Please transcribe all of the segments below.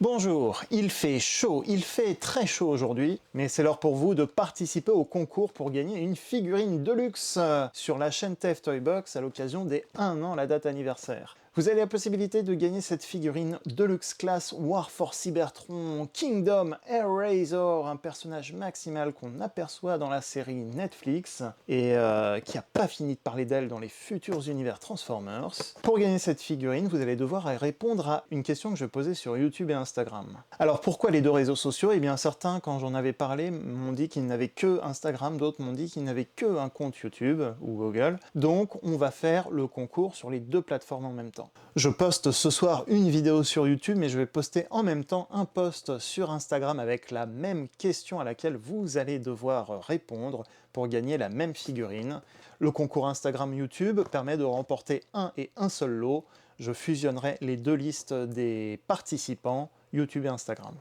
Bonjour, il fait chaud, il fait très chaud aujourd'hui, mais c'est l'heure pour vous de participer au concours pour gagner une figurine Deluxe sur la chaîne TF Toy Box à l'occasion des 1 an la date anniversaire. Vous avez la possibilité de gagner cette figurine Deluxe Class War for Cybertron Kingdom Air Razor, un personnage maximal qu'on aperçoit dans la série Netflix et qui n'a pas fini de parler d'elle dans les futurs univers Transformers. Pour gagner cette figurine, vous allez devoir répondre à une question que je posais sur YouTube et Instagram. Alors pourquoi les deux réseaux sociaux? Eh bien certains, quand j'en avais parlé, m'ont dit qu'ils n'avaient que Instagram, d'autres m'ont dit qu'ils n'avaient que un compte YouTube ou Google. Donc on va faire le concours sur les deux plateformes en même temps. Je poste ce soir une vidéo sur YouTube, mais je vais poster en même temps un post sur Instagram avec la même question à laquelle vous allez devoir répondre pour gagner la même figurine. Le concours Instagram-YouTube permet de remporter un et un seul lot. Je fusionnerai les deux listes des participants, YouTube et Instagram.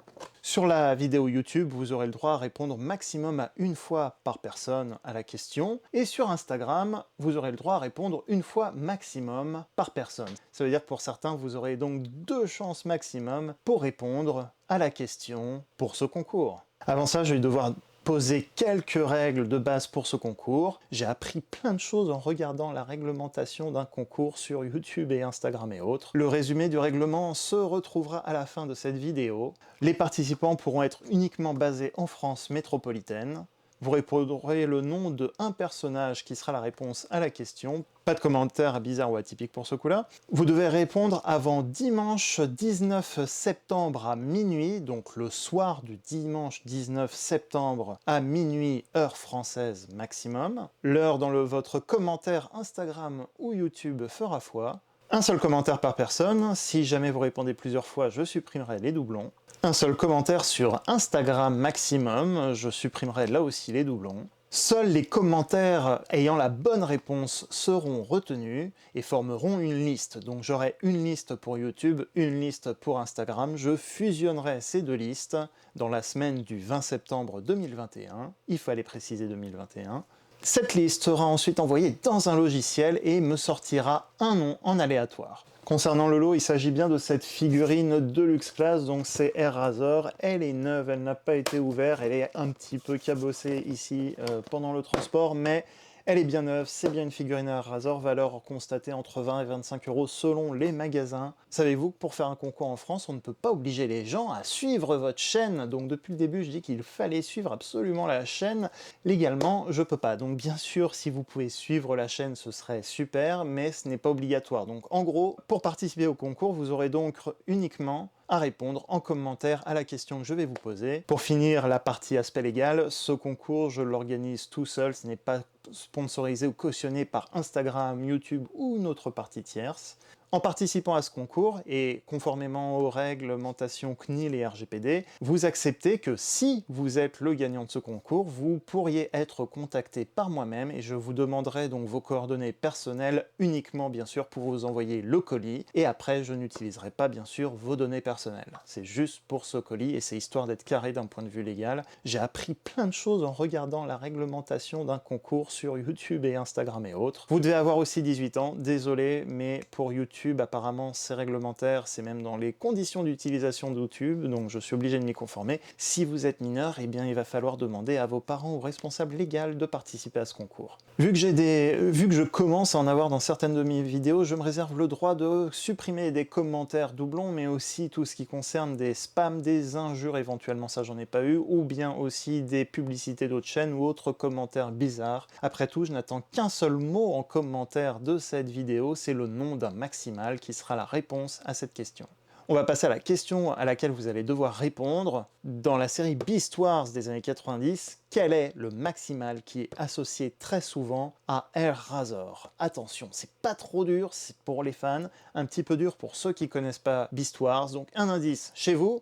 Sur la vidéo YouTube, vous aurez le droit à répondre maximum à une fois par personne à la question, et sur Instagram, vous aurez le droit à répondre une fois maximum par personne. Ça veut dire que pour certains, vous aurez donc 2 chances maximum pour répondre à la question pour ce concours. Avant ça, je vais devoir poser quelques règles de base pour ce concours. J'ai appris plein de choses en regardant la réglementation d'un concours sur YouTube et Instagram et autres. Le résumé du règlement se retrouvera à la fin de cette vidéo. Les participants pourront être uniquement basés en France métropolitaine. Vous répondrez le nom de un personnage qui sera la réponse à la question. Pas de commentaires bizarres ou atypiques pour ce coup-là. Vous devez répondre avant dimanche 19 septembre à minuit, donc le soir du dimanche 19 septembre à minuit, heure française maximum. L'heure dans votre commentaire Instagram ou YouTube fera foi. Un seul commentaire par personne. Si jamais vous répondez plusieurs fois, je supprimerai les doublons. Un seul commentaire sur Instagram maximum, je supprimerai là aussi les doublons. Seuls les commentaires ayant la bonne réponse seront retenus et formeront une liste. Donc j'aurai une liste pour YouTube, une liste pour Instagram. Je fusionnerai ces deux listes dans la semaine du 20 septembre 2021. Il fallait préciser 2021. Cette liste sera ensuite envoyée dans un logiciel et me sortira un nom en aléatoire. Concernant le lot, il s'agit bien de cette figurine Deluxe Class, donc c'est Air Razor. Elle est neuve, elle n'a pas été ouverte, elle est un petit peu cabossée ici pendant le transport, mais elle est bien neuve, c'est bien une figurine Air Razor, valeur constatée entre 20 et 25 € selon les magasins. Savez-vous que pour faire un concours en France, on ne peut pas obliger les gens à suivre votre chaîne? Donc depuis le début, je dis qu'il fallait suivre absolument la chaîne. Légalement, je peux pas. Donc bien sûr, si vous pouvez suivre la chaîne, ce serait super, mais ce n'est pas obligatoire. Donc en gros, pour participer au concours, vous aurez donc uniquement à répondre en commentaire à la question que je vais vous poser. Pour finir la partie aspect légal, ce concours, je l'organise tout seul, ce n'est pas sponsorisé ou cautionné par Instagram, YouTube ou une autre partie tierce. En participant à ce concours, et conformément aux réglementations CNIL et RGPD, vous acceptez que si vous êtes le gagnant de ce concours, vous pourriez être contacté par moi-même et je vous demanderai donc vos coordonnées personnelles uniquement bien sûr pour vous envoyer le colis et après je n'utiliserai pas bien sûr vos données personnelles. C'est juste pour ce colis et c'est histoire d'être carré d'un point de vue légal. J'ai appris plein de choses en regardant la réglementation d'un concours sur YouTube et Instagram et autres. Vous devez avoir aussi 18 ans, désolé, mais pour YouTube, apparemment c'est réglementaire, c'est même dans les conditions d'utilisation de YouTube, donc je suis obligé de m'y conformer. Si vous êtes mineur, eh bien il va falloir demander à vos parents ou responsables légaux de participer à ce concours. Vu que je commence à en avoir dans certaines de mes vidéos, je me réserve le droit de supprimer des commentaires doublons, mais aussi tout ce qui concerne des spams, des injures éventuellement, ça j'en ai pas eu, ou bien aussi des publicités d'autres chaînes ou autres commentaires bizarres. Après tout, je n'attends qu'un seul mot en commentaire de cette vidéo, c'est le nom d'un maximal qui sera la réponse à cette question. On va passer à la question à laquelle vous allez devoir répondre. Dans la série Beast Wars des années 90, quel est le maximal qui est associé très souvent à Air Razor? Attention, c'est pas trop dur, c'est pour les fans, un petit peu dur pour ceux qui connaissent pas Beast Wars, donc un indice chez vous,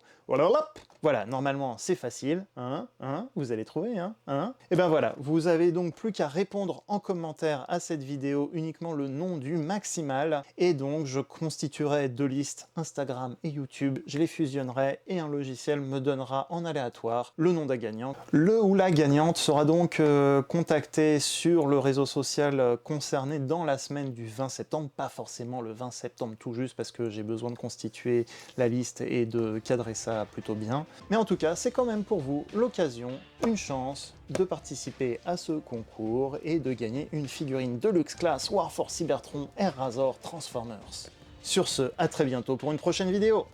voilà, normalement c'est facile, vous allez trouver, et ben voilà, vous avez donc plus qu'à répondre en commentaire à cette vidéo uniquement le nom du maximal, et donc je constituerai deux listes Instagram Instagram et YouTube, je les fusionnerai et un logiciel me donnera en aléatoire le nom d'un gagnant. Le ou la gagnante sera donc contacté sur le réseau social concerné dans la semaine du 20 septembre, pas forcément le 20 septembre tout juste parce que j'ai besoin de constituer la liste et de cadrer ça plutôt bien. Mais en tout cas, c'est quand même pour vous l'occasion, une chance de participer à ce concours et de gagner une figurine Deluxe Class War for Cybertron Air Razor Transformers. Sur ce, à très bientôt pour une prochaine vidéo.